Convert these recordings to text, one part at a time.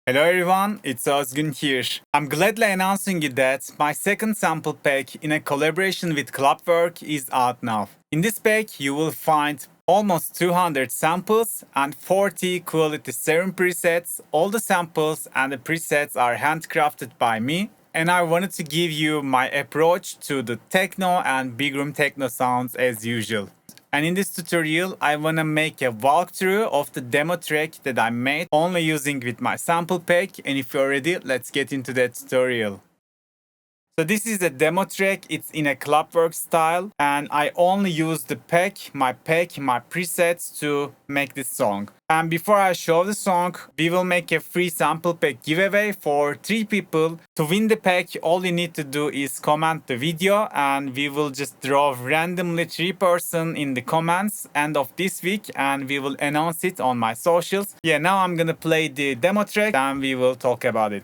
Hello everyone, it's Ozgun here. I'm gladly announcing you that my second sample pack in a collaboration with Clubwrk is out now. In this pack, you will find almost 200 samples and 40 quality Serum presets. All the samples and the presets are handcrafted by me. And I wanted to give you my approach to the techno and big room techno sounds as usual. And in this tutorial, I wanna make a walkthrough of the demo track that I made only using with my sample pack. And if you're ready, let's get into that tutorial. So this is a demo track, it's in a Clubwrk style, and I only use the my presets to make this song. And before I show the song, we will make a free sample pack giveaway for 3 people. To win the pack, all you need to do is comment the video and we will just draw randomly 3 person in the comments end of this week and we will announce it on my socials. Yeah, now I'm gonna play the demo track and we will talk about it.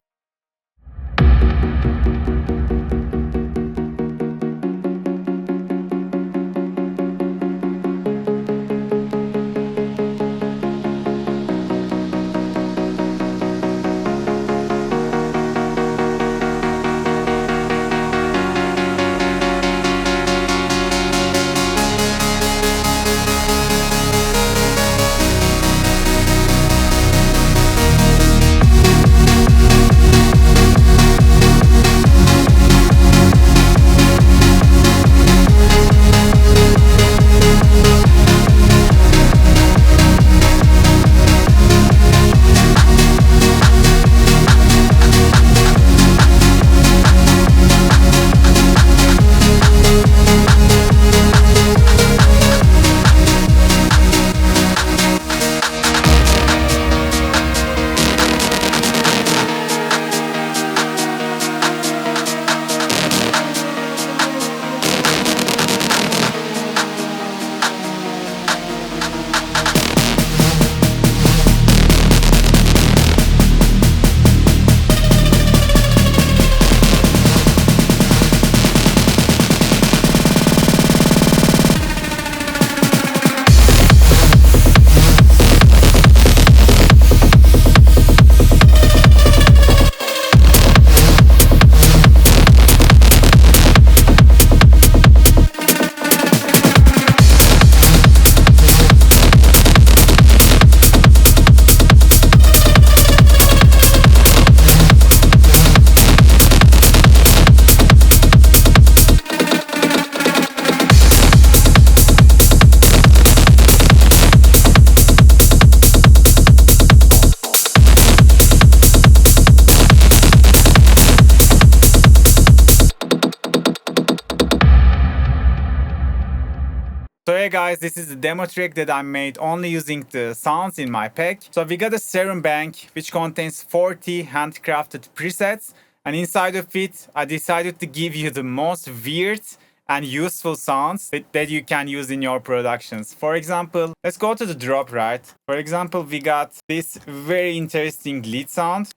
So hey guys, this is the demo track that I made only using the sounds in my pack. So we got a Serum bank which contains 40 handcrafted presets, and inside of it I decided to give you the most weird and useful sounds that you can use in your productions. For example, let's go to the drop, right? For example, we got this very interesting lead sound.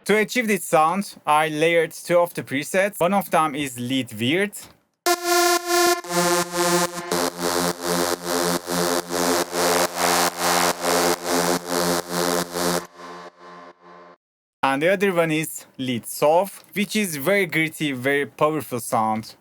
To achieve this sound, I layered 2 of the presets. One of them is lead weird. And the other one is lead soft, which is very gritty, very powerful sound.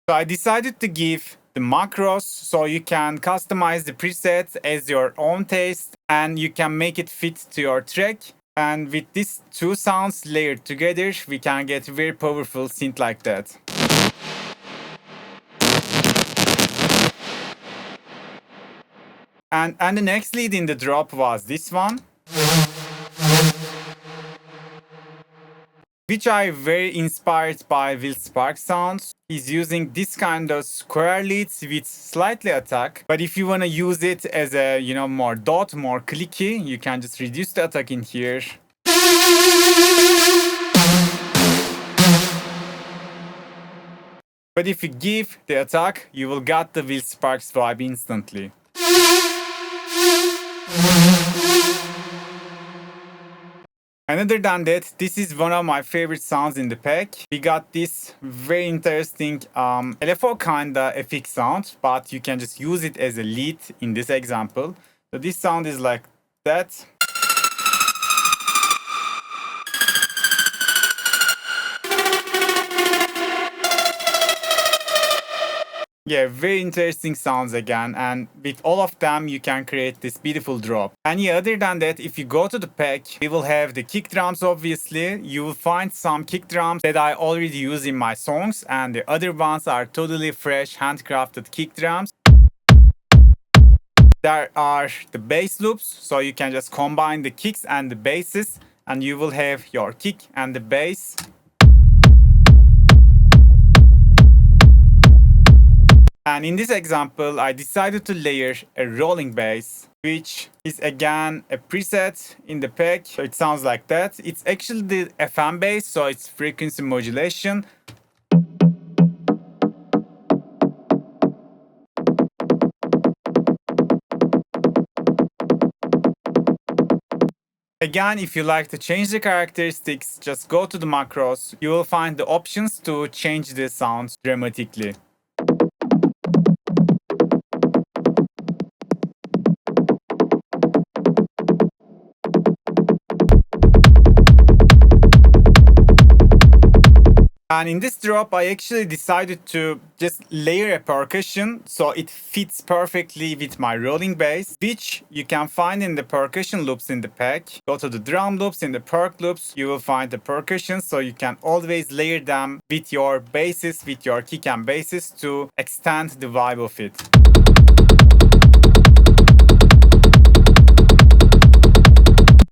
So I decided to give the macros so you can customize the presets as your own taste and you can make it fit to your track. And with these 2 sounds layered together, we can get very powerful synth like that. And the next lead in the drop was this one, which I very inspired by Will Spark sounds. He's using this kind of square leads with slightly attack. But if you want to use it as a, more dot, more clicky, you can just reduce the attack in here. But if you give the attack, you will get the Will Sparks vibe instantly. And other than that, this is one of my favorite sounds in the pack. We got this very interesting LFO kinda FX sound, but you can just use it as a lead in this example. So this sound is like that. Yeah, very interesting sounds again, and with all of them you can create this beautiful drop. And yeah, other than that, if you go to the pack, we will have the kick drums. Obviously you will find some kick drums that I already use in my songs, and the other ones are totally fresh handcrafted kick drums. There are the bass loops, so you can just combine the kicks and the basses and you will have your kick and the bass. And in this example, I decided to layer a rolling bass, which is again a preset in the pack. So it sounds like that. It's actually the FM bass, so it's frequency modulation. Again, if you like to change the characteristics, just go to the macros. You will find the options to change the sound dramatically. And in this drop, I actually decided to just layer a percussion so it fits perfectly with my rolling bass, which you can find in the percussion loops in the pack. Go to the drum loops, in the perc loops, you will find the percussion, so you can always layer them with your basses, with your kick and basses to extend the vibe of it.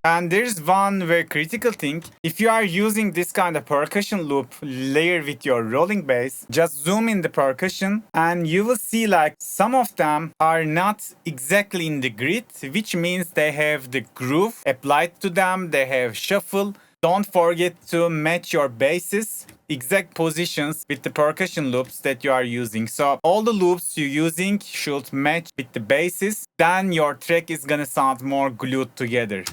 And there's one very critical thing. If you are using this kind of percussion loop layer with your rolling bass, just zoom in the percussion and you will see like some of them are not exactly in the grid, which means they have the groove applied to them, they have shuffle. Don't forget to match your basses exact positions with the percussion loops that you are using. So all the loops you're using should match with the basses, then your track is gonna sound more glued together.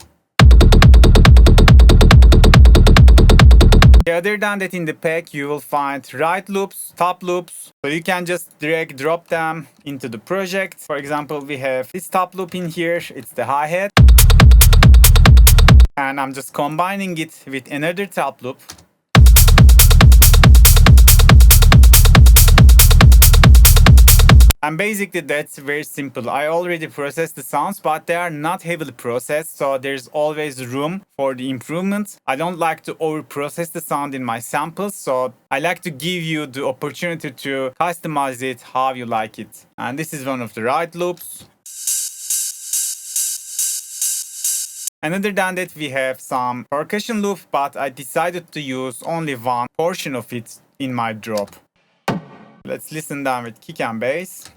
Other than that, in the pack you will find right loops, top loops, so you can just drag drop them into the project. For example, we have this top loop in here, it's the hi-hat, and I'm just combining it with another top loop. And basically that's very simple. I already processed the sounds, but they are not heavily processed, so there's always room for the improvement. I don't like to over process the sound in my samples, so I like to give you the opportunity to customize it how you like it. And this is one of the right loops. And other than that, we have some percussion loop, but I decided to use only one portion of it in my drop. Let's listen down with kick and bass.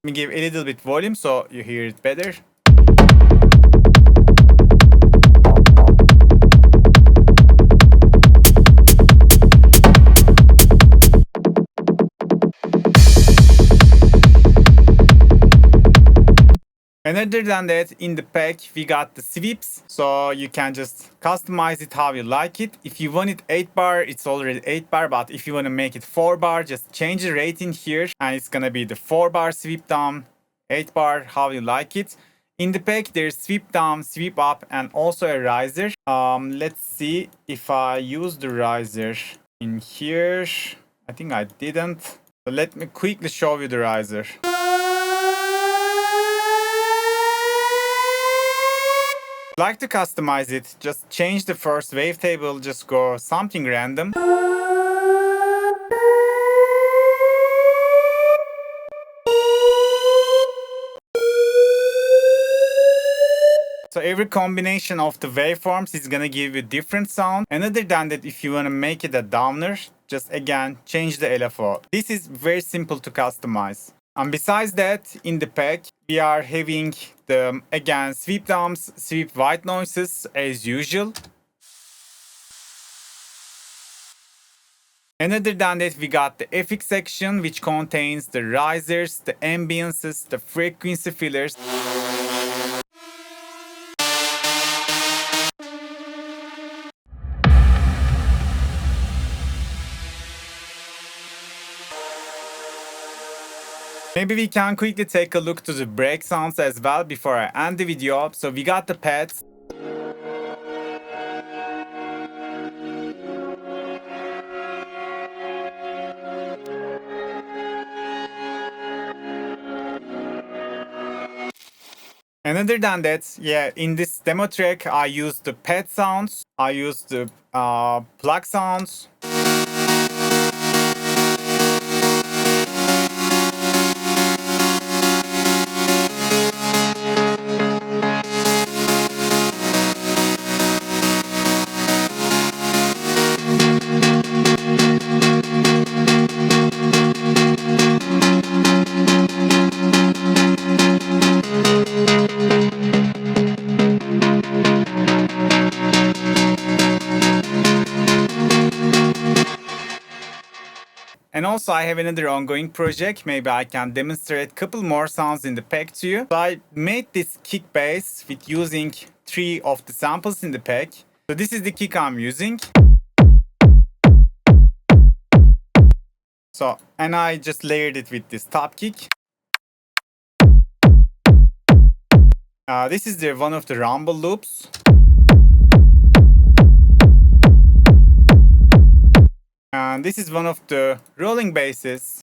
Let me give a little bit volume so you hear it better. And other than that, in the pack we got the sweeps, so you can just customize it how you like it. If you want it 8 bar, it's already 8 bar, but if you want to make it 4 bar, just change the rating here and it's gonna be the 4 bar sweep down, 8 bar, how you like it. In the pack there's sweep down, sweep up, and also a riser. Let's see if I use the riser in here. I think I didn't. So let me quickly show you the riser. Like to customize it, just change the first wavetable, just go something random. So every combination of the waveforms is gonna give you different sound. And other than that, if you wanna make it a downer, just again change the LFO. This is very simple to customize. And besides that, in the pack, we are having the, again, sweep dumps, sweep white noises as usual. And other than that, we got the FX section, which contains the risers, the ambiances, the frequency fillers. Maybe we can quickly take a look to the break sounds as well before I end the video. So we got the pads. And other than that, yeah, in this demo track, I used the pad sounds, I used the plug sounds. And also I have another ongoing project. Maybe I can demonstrate a couple more sounds in the pack to you. So I made this kick bass with using 3 of the samples in the pack. So this is the kick I'm using. So, and I just layered it with this top kick. This is one of the rumble loops. And this is one of the rolling basses.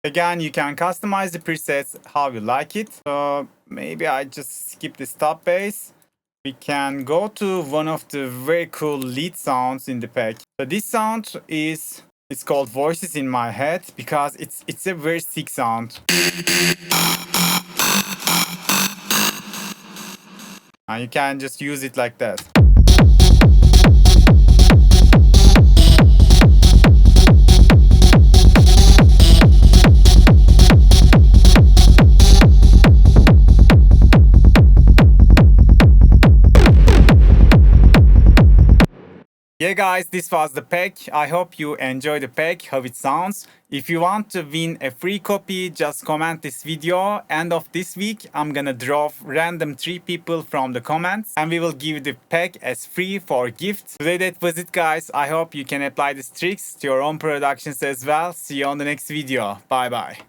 Again, you can customize the presets how you like it. So maybe I just skip this top bass. We can go to one of the very cool lead sounds in the pack. So this sound is it's called Voices in My Head because it's a very sick sound. And you can just use it like that. Yeah guys, this was the pack. I hope you enjoyed the pack, how it sounds. If you want to win a free copy, just comment this video. End of this week, I'm gonna draw random 3 people from the comments and we will give the pack as free for gift. Today that was it guys. I hope you can apply these tricks to your own productions as well. See you on the next video. Bye bye.